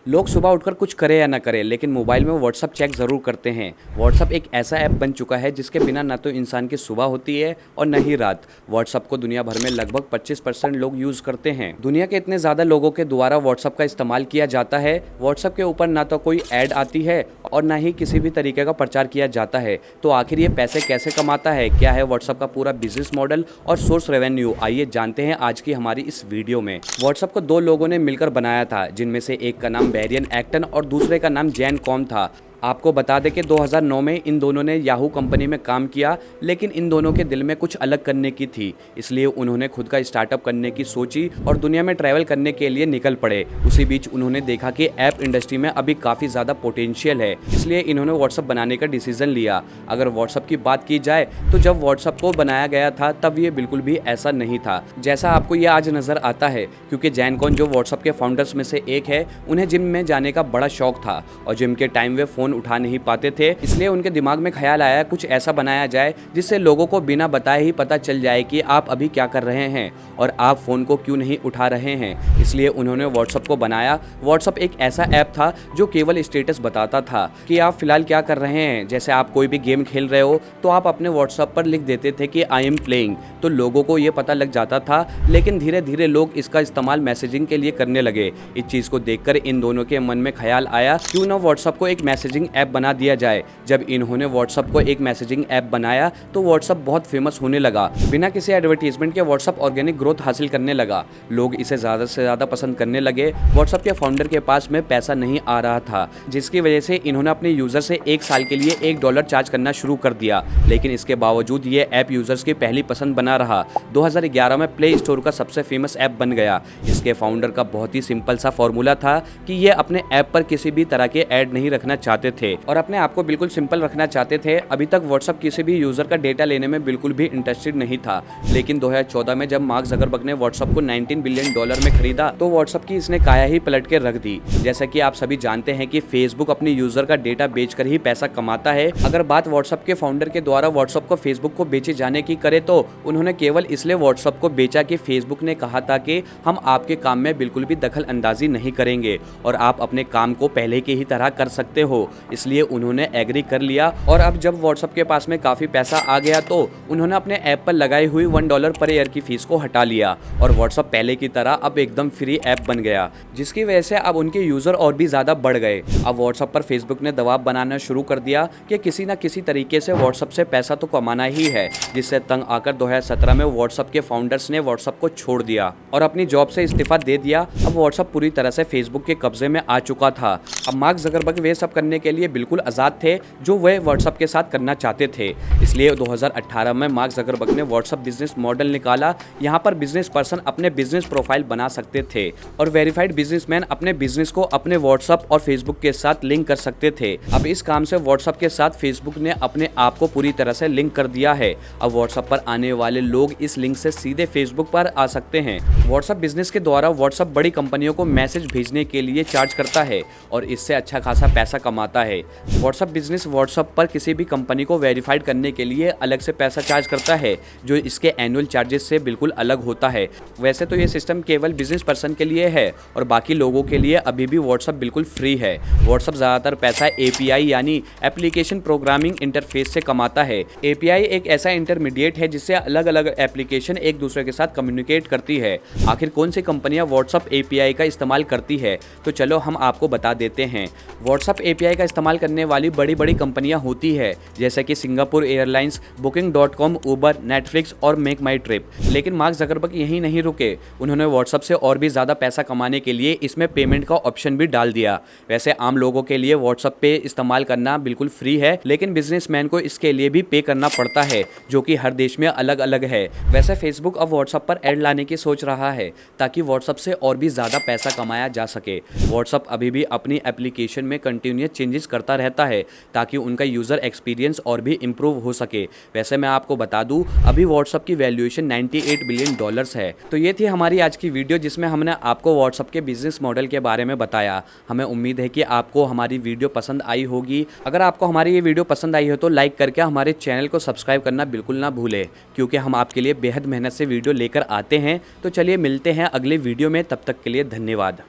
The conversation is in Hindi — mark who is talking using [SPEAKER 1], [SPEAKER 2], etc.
[SPEAKER 1] लोग सुबह उठकर कुछ करें या ना करें, लेकिन मोबाइल में व्हाट्सअप चेक ज़रूर करते हैं। व्हाट्सअप एक ऐसा ऐप बन चुका है जिसके बिना ना तो इंसान की सुबह होती है और न ही रात। व्हाट्सअप को दुनिया भर में लगभग 25% लोग यूज़ करते हैं। दुनिया के इतने ज़्यादा लोगों के द्वारा व्हाट्सअप का इस्तेमाल किया जाता है। व्हाट्सअप के ऊपर ना तो कोई ऐड आती है और ना ही किसी भी तरीके का प्रचार किया जाता है। तो आखिर ये पैसे कैसे कमाता है, क्या है व्हाट्सअप का पूरा बिजनेस मॉडल और सोर्स रेवेन्यू, आइए जानते हैं आज की हमारी इस वीडियो में। व्हाट्सअप को दो लोगों ने मिलकर बनाया था, जिनमें से एक का नाम बैरियन एक्टन और दूसरे का नाम जैन कॉम था। आपको बता दें कि 2009 में इन दोनों ने याहू कंपनी में काम किया, लेकिन इन दोनों के दिल में कुछ अलग करने की थी, इसलिए उन्होंने खुद का स्टार्टअप करने की सोची और दुनिया में ट्रैवल करने के लिए निकल पड़े। उसी बीच उन्होंने देखा कि ऐप इंडस्ट्री में अभी काफ़ी ज़्यादा पोटेंशियल है, इसलिए इन्होंने व्हाट्सअप बनाने का डिसीजन लिया। अगर व्हाट्सअप की बात की जाए तो जब व्हाट्सअप को बनाया गया था तब ये बिल्कुल भी ऐसा नहीं था जैसा आपको ये आज नज़र आता है, क्योंकि जैन कॉम जो व्हाट्सअप के फाउंडर्स में से एक है, उन्हें जिम में जाने का बड़ा शौक था और जिम के टाइम वे फ़ोन उठा नहीं पाते थे। इसलिए उनके दिमाग में ख्याल आया कुछ ऐसा बनाया जाए जिससे लोगों को बिना बताए ही पता चल जाए कि आप अभी क्या कर रहे हैं और आप फ़ोन को क्यों नहीं उठा रहे हैं। इसलिए उन्होंने व्हाट्सअप को बनाया। व्हाट्सअप एक ऐसा ऐप था जो केवल स्टेटस बताता था कि आप फिलहाल क्या कर रहे हैं। जैसे आप कोई भी गेम खेल रहे हो तो आप अपने व्हाट्सअप पर लिख देते थे कि आई एम प्लेइंग, तो लोगों को ये पता लग जाता था। लेकिन धीरे धीरे लोग इसका इस्तेमाल मैसेजिंग के लिए करने लगे। इस चीज़ को देखकर इन दोनों के मन में ख्याल आया क्यों ना व्हाट्सअप को एक मैसेजिंग ऐप बना दिया जाए। जब इन्होंने व्हाट्सअप को एक मैसेजिंग ऐप बनाया तो व्हाट्सअप बहुत फेमस होने लगा। बिना किसी एडवर्टीजमेंट के व्हाट्सअप ऑर्गेनिक ग्रोथ हासिल करने लगा। लोग इसे ज़्यादा से ज़्यादा पसंद करने लगे। व्हाट्सअप के फाउंडर के पास में पैसा नहीं आ रहा था, जिसकी वजह से इन्होंने अपने यूज़र से 1 साल के लिए $1 चार्ज करना शुरू कर दिया। लेकिन इसके बावजूद ये ऐप यूज़र्स की पहली पसंद बना रहा। 2011 में प्ले स्टोर का सबसे फेमस ऐप बन गया। इसके फाउंडर का बहुत ही सिंपल सा फॉर्मूला था कि ये अपने ऐप पर किसी भी तरह के ऐड नहीं रखना चाहते थे और अपने आप को बिल्कुल सिंपल रखना चाहते थे। अभी तक व्हाट्सअप किसी भी यूजर का डेटा लेने में बिल्कुल भी इंटरेस्टेड नहीं था। लेकिन 2014 में जब मार्क ज़करबर्ग ने व्हाट्सअप को $19 बिलियन में खरीदा तो व्हाट्सअप की इसने काया ही पलट के रख दी। जैसा कि आप सभी जानते हैं कि फेसबुक अपने यूजर का डेटा बेचकर ही पैसा कमाता है। अगर बात व्हाट्सअप के फाउंडर के द्वारा व्हाट्सअप को फेसबुक को बेचे जाने की करे तो उन्होंने केवल इसलिए व्हाट्सअप को बेचा कि फेसबुक ने कहा था कि हम आपके काम में बिल्कुल भी दखल अंदाजी नहीं करेंगे और आप अपने काम को पहले की ही तरह कर सकते हो। इसलिए उन्होंने एग्री कर लिया और अब जब व्हाट्सअप के पास में काफ़ी पैसा आ गया तो उन्होंने अपने ऐप पर लगाई हुई $1 पर ईयर की फीस को हटा लिया और व्हाट्सअप पहले की तरह अब एकदम फ्री ऐप बन गया, जिसकी वजह से अब उनके यूज़र और भी ज़्यादा बढ़ गए। अब व्हाट्सअप पर फेसबुक ने दबाव बनाना शुरू कर दिया कि किसी न किसी तरीके से व्हाट्सअप से पैसा तो कमाना ही है, जिससे तंग आकर 2017 में व्हाट्सअप के फाउंडर्स ने व्हाट्सअप को छोड़ दिया और अपनी जॉब से इस्तीफा दे दिया। अब व्हाट्सअप पूरी तरह से फेसबुक के कब्जे में आ चुका था। अब मार्क ज़करबर्ग वे सब करने के लिए बिल्कुल आज़ाद थे जो वह व्हाट्सअप के साथ करना चाहते थे। इसलिए 2018 में मार्क ज़करबर्ग ने व्हाट्सअप बिजनेस मॉडल निकाला। यहाँ पर बिजनेस पर्सन अपने बिजनेस प्रोफाइल बना सकते थे और वेरीफाइड बिजनेसमैन अपने बिजनेस को अपने व्हाट्सअप और फेसबुक के साथ लिंक कर सकते थे। अब इस काम से व्हाट्सअप के साथ फेसबुक ने अपने आप को पूरी तरह से लिंक कर दिया है। अब व्हाट्सअप पर आने वाले लोग इस लिंक से सीधे फेसबुक पर आ सकते हैं। व्हाट्सअप बिजनेस के द्वारा व्हाट्सअप बड़ी कंपनियों को मैसेज भेजने के लिए चार्ज करता है और इससे अच्छा खासा पैसा कमाता है। व्हाट्सअप बिजनेस व्हाट्सअप पर किसी भी कंपनी को वेरीफाइड करने के लिए अलग से पैसा चार्ज करता है, जो इसके एनुअल चार्जेस से बिल्कुल अलग होता है। वैसे तो ये सिस्टम केवल बिजनेस पर्सन के लिए है और बाकी लोगों के लिए अभी भी व्हाट्सअप बिल्कुल फ्री है। व्हाट्सअप ज़्यादातर पैसा एपीआई यानी एप्लीकेशन प्रोग्रामिंग इंटरफेस से कमाता है। एपीआई एक ऐसा इंटरमीडिएट है जिससे अलग अलग एप्लीकेशन एक दूसरे के साथ कम्युनिकेट करती है। आखिर कौन सी कंपनियां व्हाट्सअप एपीआई का इस्तेमाल करती है, तो चलो हम आपको बता देते हैं। व्हाट्सअप एपीआई का इस्तेमाल करने वाली बड़ी बड़ी कंपनियां होती है, जैसे कि सिंगापुर एयरलाइंस, Booking.com, उबर, नेटफ्लिक्स और मेक माई ट्रिप। लेकिन मार्क ज़करबर्ग यहीं नहीं रुके। उन्होंने व्हाट्सअप से और भी ज़्यादा पैसा कमाने के लिए इसमें पेमेंट का ऑप्शन भी डाल दिया। वैसे आम लोगों के लिए व्हाट्सअप पे इस्तेमाल करना बिल्कुल फ्री है, लेकिन बिजनेसमैन को इसके लिए भी पे करना पड़ता है, जो कि हर देश में अलग अलग है। वैसे फेसबुक अब व्हाट्सअप पर ऐड लाने की सोच रहा है ताकि व्हाट्सअप से और भी ज़्यादा पैसा कमाया जा सके। व्हाट्सअप अभी भी अपनी एप्लीकेशन में कंटिन्यूस चेंजेस करता रहता है ताकि उनका यूज़र एक्सपीरियंस और भी इम्प्रूव हो सके। वैसे मैं आपको बता दूं अभी व्हाट्सअप की वैल्यूएशन $98 बिलियन है। तो ये थी हमारी आज की वीडियो जिसमें हमने आपको व्हाट्सअप के बिजनेस मॉडल के बारे में बताया। हमें उम्मीद है कि आपको हमारी वीडियो पसंद आई होगी। अगर आपको हमारी ये वीडियो पसंद आई हो तो लाइक करके हमारे चैनल को सब्सक्राइब करना बिल्कुल ना भूलें, क्योंकि हम आपके लिए बेहद मेहनत से वीडियो लेकर आते हैं। तो चलिए मिलते हैं अगले वीडियो में, तब तक के लिए धन्यवाद।